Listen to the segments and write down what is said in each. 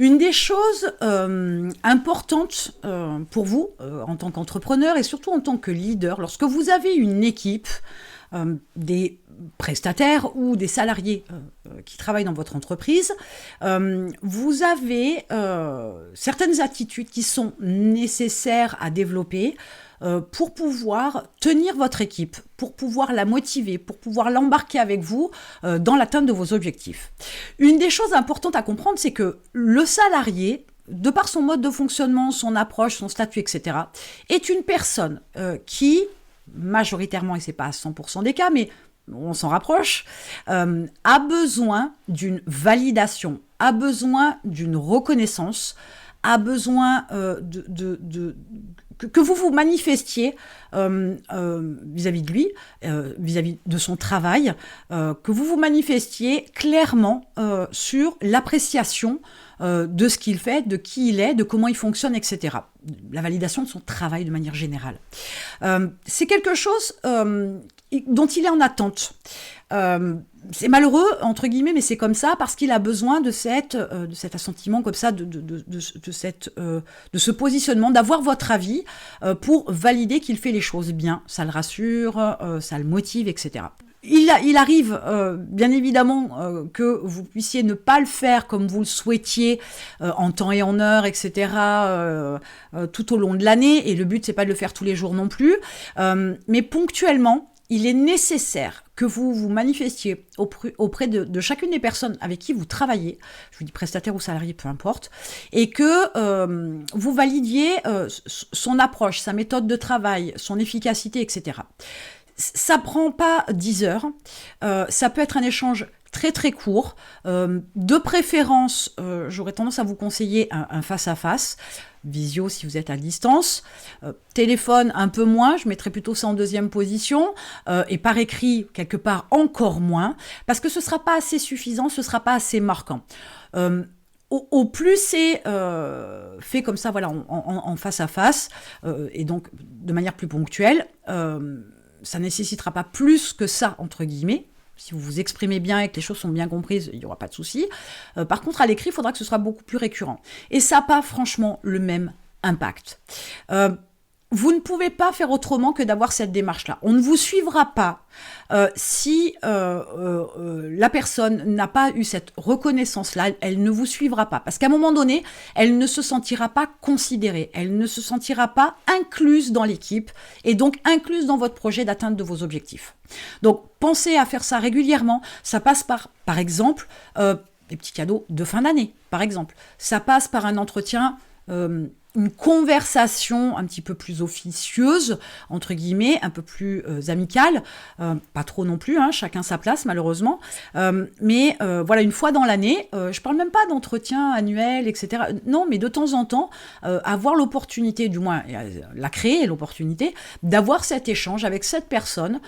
Une des choses importantes pour vous en tant qu'entrepreneur et surtout en tant que leader, lorsque vous avez une équipe, des prestataires ou des salariés qui travaillent dans votre entreprise, vous avez certaines attitudes qui sont nécessaires à développer pour pouvoir tenir votre équipe, pour pouvoir la motiver, pour pouvoir l'embarquer avec vous dans l'atteinte de vos objectifs. Une des choses importantes à comprendre, c'est que le salarié, de par son mode de fonctionnement, son approche, son statut, etc., est une personne qui, majoritairement, et ce n'est pas à 100% des cas, mais on s'en rapproche, a besoin d'une validation, a besoin d'une reconnaissance, a besoin que vous vous manifestiez vis-à-vis de lui, vis-à-vis de son travail, que vous vous manifestiez clairement sur l'appréciation de ce qu'il fait, de qui il est, de comment il fonctionne, etc. La validation de son travail de manière générale. C'est quelque chose dont il est en attente. C'est malheureux, entre guillemets, mais c'est comme ça, parce qu'il a besoin de cet assentiment comme ça, de ce positionnement, d'avoir votre avis pour valider qu'il fait les choses bien. Ça le rassure, ça le motive, etc. Il arrive, bien évidemment, que vous puissiez ne pas le faire comme vous le souhaitiez, en temps et en heure, etc., tout au long de l'année, et le but, c'est pas de le faire tous les jours non plus, mais ponctuellement, il est nécessaire que vous vous manifestiez auprès de chacune des personnes avec qui vous travaillez, je vous dis prestataire ou salarié, peu importe, et que vous validiez son approche, sa méthode de travail, son efficacité, etc. Ça prend pas 10 heures, ça peut être un échange très très court, de préférence, j'aurais tendance à vous conseiller un face-à-face, visio si vous êtes à distance, téléphone un peu moins, je mettrai plutôt ça en deuxième position, et par écrit quelque part encore moins, parce que ce ne sera pas assez suffisant, ce ne sera pas assez marquant. Au plus c'est fait comme ça, voilà, en face à face, et donc de manière plus ponctuelle, ça ne nécessitera pas plus que ça, entre guillemets. Si vous vous exprimez bien et que les choses sont bien comprises, il n'y aura pas de souci. Par contre, à l'écrit, il faudra que ce soit beaucoup plus récurrent. Et ça n'a pas franchement le même impact. Vous ne pouvez pas faire autrement que d'avoir cette démarche-là. On ne vous suivra pas si la personne n'a pas eu cette reconnaissance-là, elle ne vous suivra pas. Parce qu'à un moment donné, elle ne se sentira pas considérée, elle ne se sentira pas incluse dans l'équipe et donc incluse dans votre projet d'atteinte de vos objectifs. Donc, pensez à faire ça régulièrement. Ça passe par exemple, des petits cadeaux de fin d'année, par exemple. Ça passe par un entretien... une conversation un petit peu plus officieuse, entre guillemets, un peu plus amicale, pas trop non plus, hein, chacun sa place malheureusement, mais voilà, une fois dans l'année, je parle même pas d'entretien annuel, etc. Non, mais de temps en temps, avoir l'opportunité, du moins la créer, l'opportunité, d'avoir cet échange avec cette personne,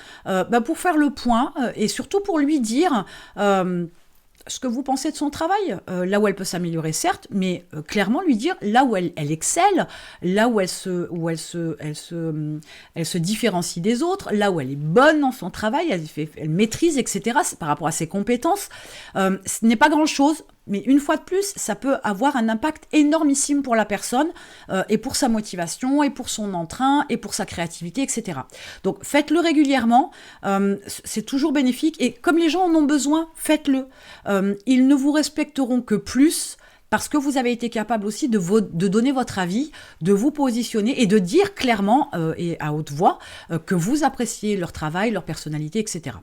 pour faire le point, et surtout pour lui dire... ce que vous pensez de son travail, là où elle peut s'améliorer, certes, mais clairement lui dire là où elle excelle, là où elle se différencie des autres, là où elle est bonne dans son travail, elle maîtrise, etc., par rapport à ses compétences. Ce n'est pas grand-chose, mais une fois de plus, ça peut avoir un impact énormissime pour la personne, et pour sa motivation, et pour son entrain, et pour sa créativité, etc. Donc faites-le régulièrement, c'est toujours bénéfique, et comme les gens en ont besoin, faites-le. Ils ne vous respecteront que plus parce que vous avez été capable aussi de donner votre avis, de vous positionner et de dire clairement et à haute voix que vous appréciez leur travail, leur personnalité, etc.